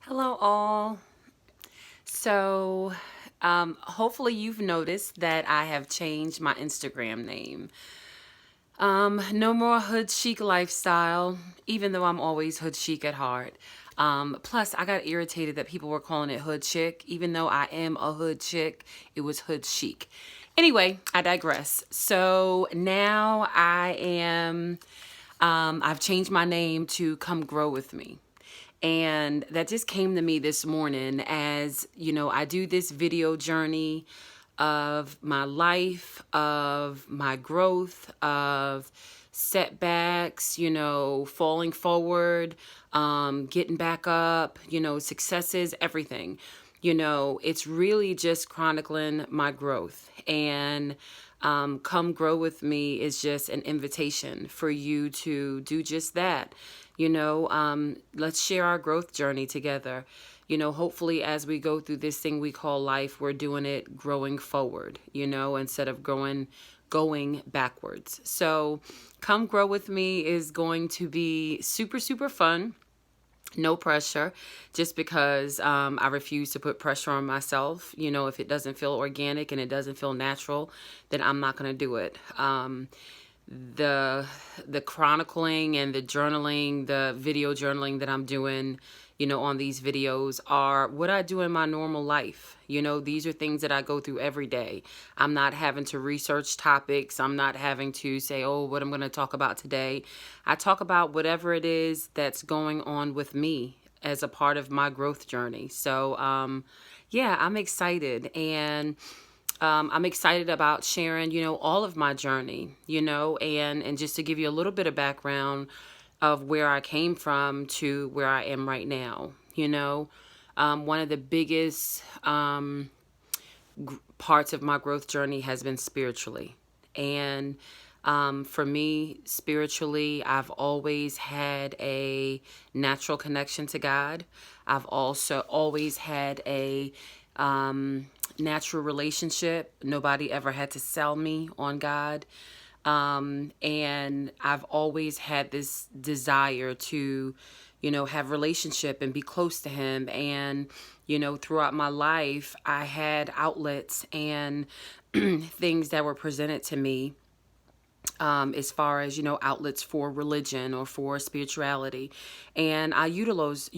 Hello, all. So, hopefully, you've noticed that I have changed my Instagram name. No more hood chic lifestyle, even though I'm always hood chic at heart. Plus, I got irritated that people were calling it hood chick, even though I am a hood chick. It was hood chic. Anyway, I digress. So now I've changed my name to Come Grow With Me. And that just came to me this morning as, I do this video journey of my life, of my growth, of setbacks, falling forward, getting back up, successes, everything. It's really just chronicling my growth. And Come Grow With Me is just an invitation for you to do just that. Let's share our growth journey together. Hopefully, as we go through this thing we call life, we're doing it growing forward, instead of going backwards. So, Come Grow With Me is going to be super, super fun. No pressure, just because I refuse to put pressure on myself. If it doesn't feel organic and it doesn't feel natural, then I'm not going to do it. The chronicling and the journaling, the video journaling that I'm doing, on these videos are what I do in my normal life. These are things that I go through every day. I'm not having to research topics. I'm not having to say, oh, what I'm going to talk about today. I talk about whatever it is that's going on with me as a part of my growth journey. So, yeah, I'm excited. And I'm excited about sharing, all of my journey, and just to give you a little bit of background of where I came from to where I am right now. One of the biggest parts of my growth journey has been spiritually. And for me, spiritually, I've always had a natural connection to God. I've also always had a natural relationship. Nobody ever had to sell me on God. And I've always had this desire to, have relationship and be close to him. And, throughout my life, I had outlets and things that were presented to me as far as outlets for religion or for spirituality, and I utilize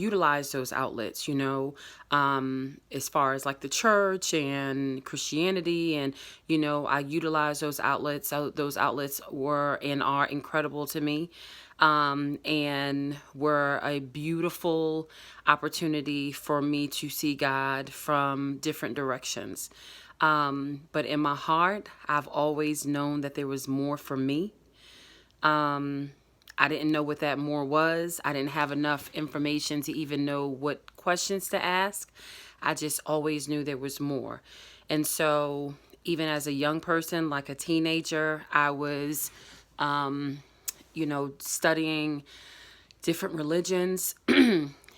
those outlets, as far as like the church and Christianity, and I utilize those outlets. So those outlets were and are incredible to me, and were a beautiful opportunity for me to see God from different directions. But in my heart, I've always known that there was more for me. I didn't know what that more was. I didn't have enough information to even know what questions to ask. I just always knew there was more. And so, even as a young person, like a teenager, I was, studying different religions.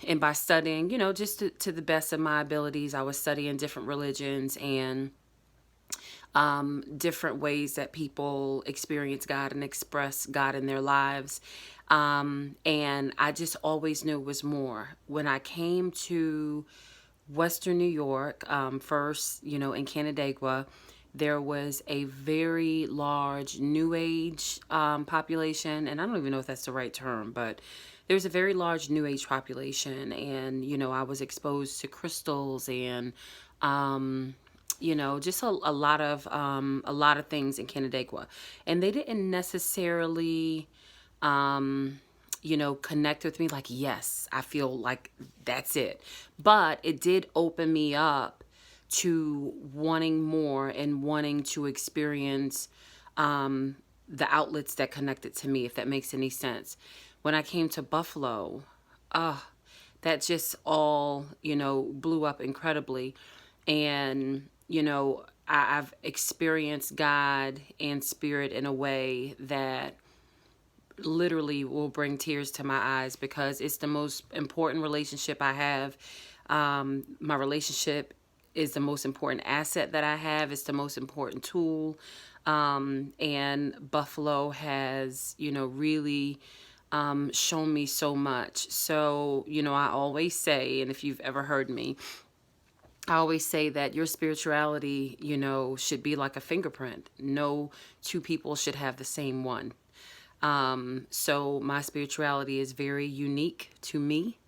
And by studying, just to the best of my abilities, I was studying different religions and different ways that people experience God and express God in their lives. And I just always knew it was more. When I came to Western New York, first, in Canandaigua, there was a very large New Age population. And I don't even know if that's the right term, but there was a very large New Age population. And, I was exposed to crystals and, just a lot of things in Canandaigua, and they didn't necessarily, connect with me like, yes, I feel like that's it, but it did open me up to wanting more and wanting to experience the outlets that connected to me, if that makes any sense. When I came to Buffalo, that just all, blew up incredibly. And, I've experienced God and spirit in a way that literally will bring tears to my eyes because it's the most important relationship I have. My relationship is the most important asset that I have. It's the most important tool. And Buffalo has, really shown me so much. So, I always say, and if you've ever heard me, I always say that your spirituality, should be like a fingerprint. No two people should have the same one. So my spirituality is very unique to me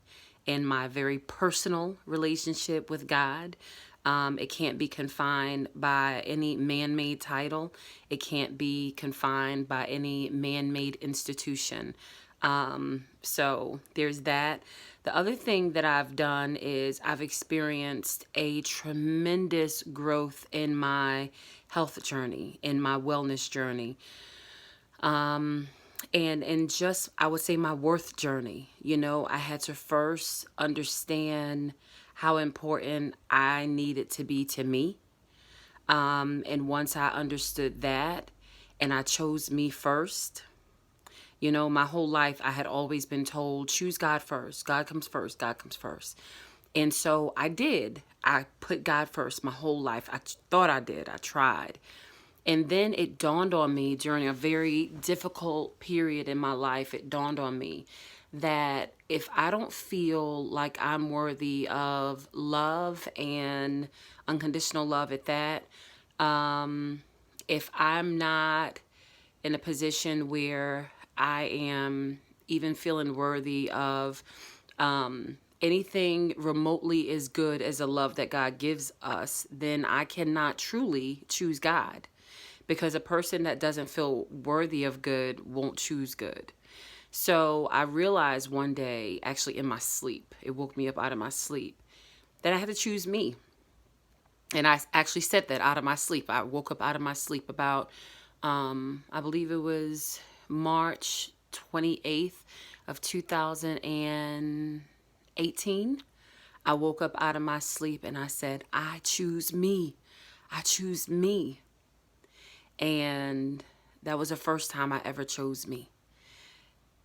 and my very personal relationship with God. It can't be confined by any man-made title. It can't be confined by any man-made institution. So there's that. The other thing that I've done is I've experienced a tremendous growth in my health journey, in my wellness journey. And just, I would say, my worth journey. I had to first understand how important I needed to be to me. And once I understood that and I chose me first, my whole life I had always been told, choose God first. God comes first. God comes first. And so I did. I put God first my whole life. I thought I did. I tried. And then it dawned on me during a very difficult period in my life, it dawned on me that if I don't feel like I'm worthy of love and unconditional love at that, if I'm not in a position where I am even feeling worthy of anything remotely as good as the love that God gives us, then I cannot truly choose God. Because a person that doesn't feel worthy of good won't choose good. So I realized one day, actually in my sleep, it woke me up out of my sleep, that I had to choose me. And I actually said that out of my sleep. I woke up out of my sleep about, I believe it was March 28th of 2018. I woke up out of my sleep and I said, I choose me. I choose me. And that was the first time I ever chose me.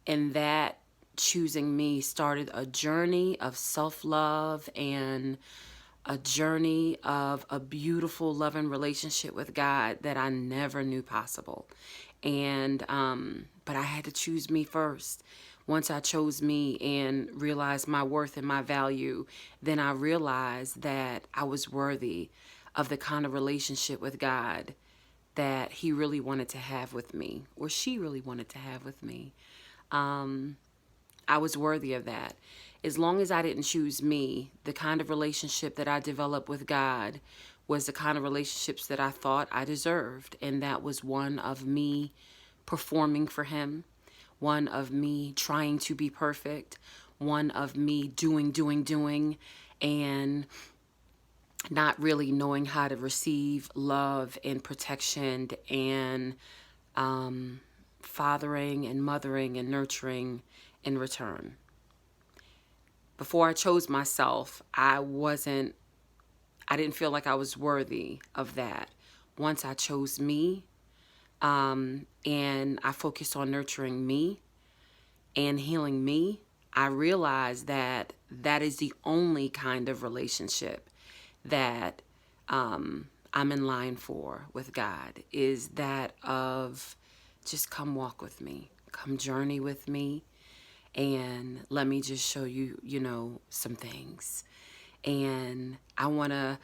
And that choosing me started a journey of self-love and a journey of a beautiful, loving relationship with God that I never knew possible. And, but I had to choose me first. Once I chose me and realized my worth and my value, then I realized that I was worthy of the kind of relationship with God that he really wanted to have with me, or she really wanted to have with me. I was worthy of that. As long as I didn't choose me, the kind of relationship that I developed with God was the kind of relationships that I thought I deserved. And that was one of me performing for him, one of me trying to be perfect, one of me doing, and not really knowing how to receive love and protection and fathering and mothering and nurturing in return. Before I chose myself, I didn't feel like I was worthy of that. Once I chose me, and I focused on nurturing me and healing me, I realized that that is the only kind of relationship that I'm in line for with God, is that of just come walk with me, come journey with me, and let me just show you, some things. And I want to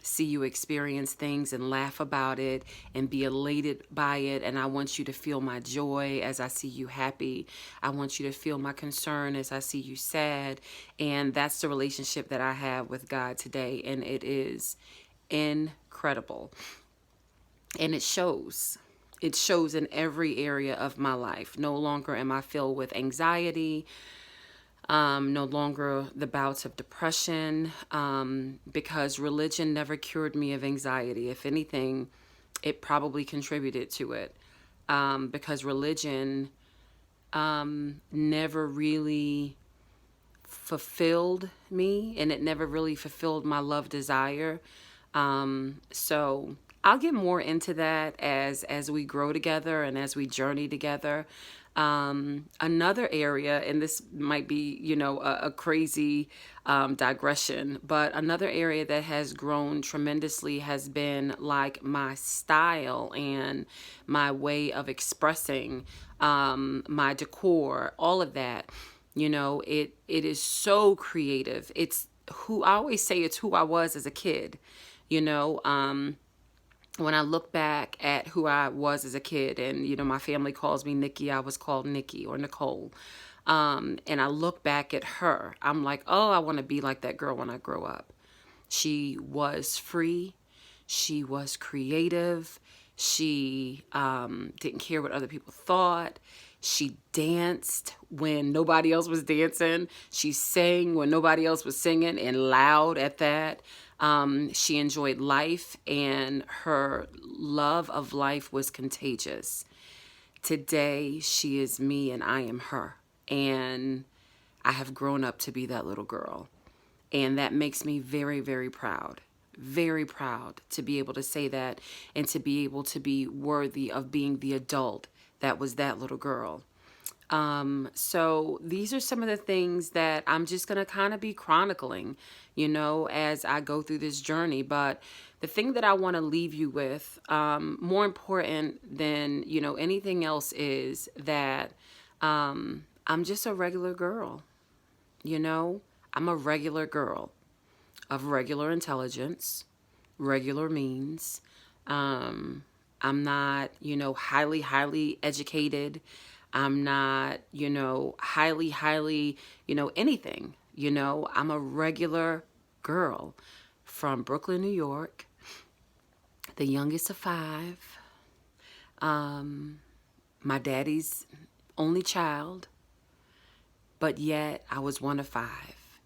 see you experience things and laugh about it and be elated by it. And I want you to feel my joy as I see you happy. I want you to feel my concern as I see you sad. And that's the relationship that I have with God today. And it is incredible. And it shows. It shows in every area of my life. No longer am I filled with anxiety. No longer the bouts of depression, because religion never cured me of anxiety. If anything, it probably contributed to it, because religion never really fulfilled me, and it never really fulfilled my love desire. So I'll get more into that as we grow together and as we journey together. Another area, and this might be, a crazy digression, but another area that has grown tremendously has been like my style and my way of expressing, my decor, all of that. It is so creative. It's who I always say it's who I was as a kid, you know. When I look back at who I was as a kid, and my family calls me Nikki, I was called Nikki or Nicole. And I look back at her, I'm like, oh, I want to be like that girl when I grow up. She was free. She was creative. She didn't care what other people thought. She danced when nobody else was dancing. She sang when nobody else was singing, and loud at that. She enjoyed life, and her love of life was contagious. Today, she is me and I am her. And I have grown up to be that little girl. And that makes me very, very proud. Very proud to be able to say that, and to be able to be worthy of being the adult that was that little girl. So these are some of the things that I'm just going to kind of be chronicling, as I go through this journey. But the thing that I want to leave you with, more important than, anything else, is that I'm just a regular girl. I'm a regular girl of regular intelligence, regular means. I'm not, highly, highly educated. I'm not, highly, anything. I'm a regular girl from Brooklyn, New York, the youngest of five. My daddy's only child, but yet I was one of five.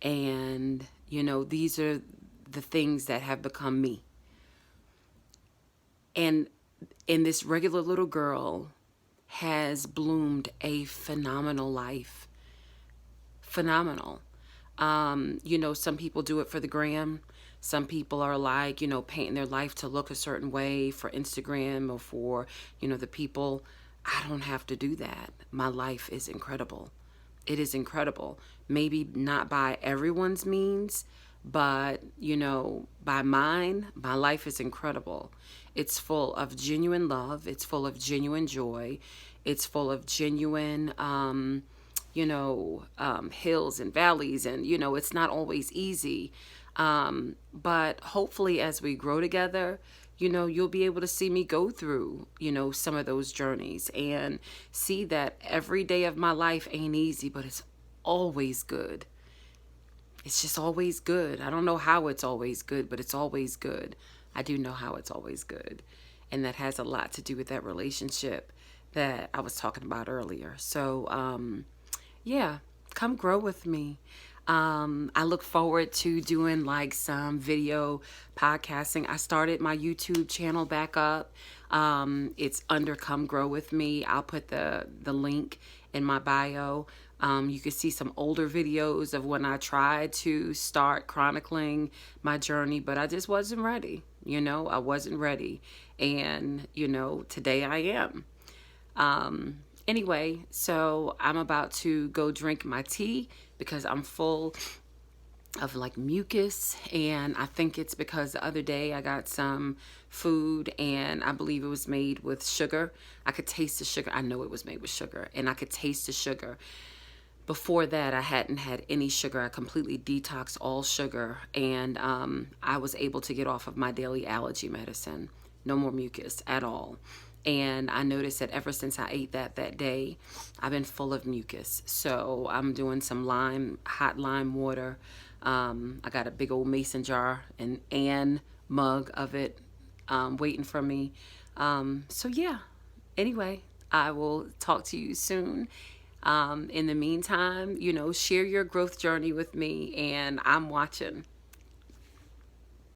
And, these are the things that have become me. And this regular little girl has bloomed a phenomenal life. Phenomenal. Some people do it for the gram. Some people are like, painting their life to look a certain way for Instagram or for, the people. I don't have to do that. My life is incredible. It is incredible. Maybe not by everyone's means, but, by mine, my life is incredible. It's full of genuine love. It's full of genuine joy. It's full of genuine, hills and valleys. And, it's not always easy. But hopefully as we grow together, you'll be able to see me go through, some of those journeys, and see that every day of my life ain't easy, but it's always good. It's just always good. I don't know how it's always good, but it's always good. I do know how it's always good. And that has a lot to do with that relationship that I was talking about earlier. So, yeah, come grow with me. I look forward to doing like some video podcasting. I started my YouTube channel back up. It's under Come Grow With Me. I'll put the link in my bio. You can see some older videos of when I tried to start chronicling my journey, but I just wasn't ready. I wasn't ready. And, today I am. Anyway, so I'm about to go drink my tea because I'm full of like mucus, and I think it's because the other day I got some food and I believe it was made with sugar. I could taste the sugar. I know it was made with sugar, and I could taste the sugar. Before that, I hadn't had any sugar. I completely detoxed all sugar, and I was able to get off of my daily allergy medicine. No more mucus at all. And I noticed that ever since I ate that day, I've been full of mucus. So I'm doing some hot lime water. I got a big old mason jar, an mug of it, waiting for me. So yeah, anyway, I will talk to you soon. In the meantime, share your growth journey with me, and I'm watching.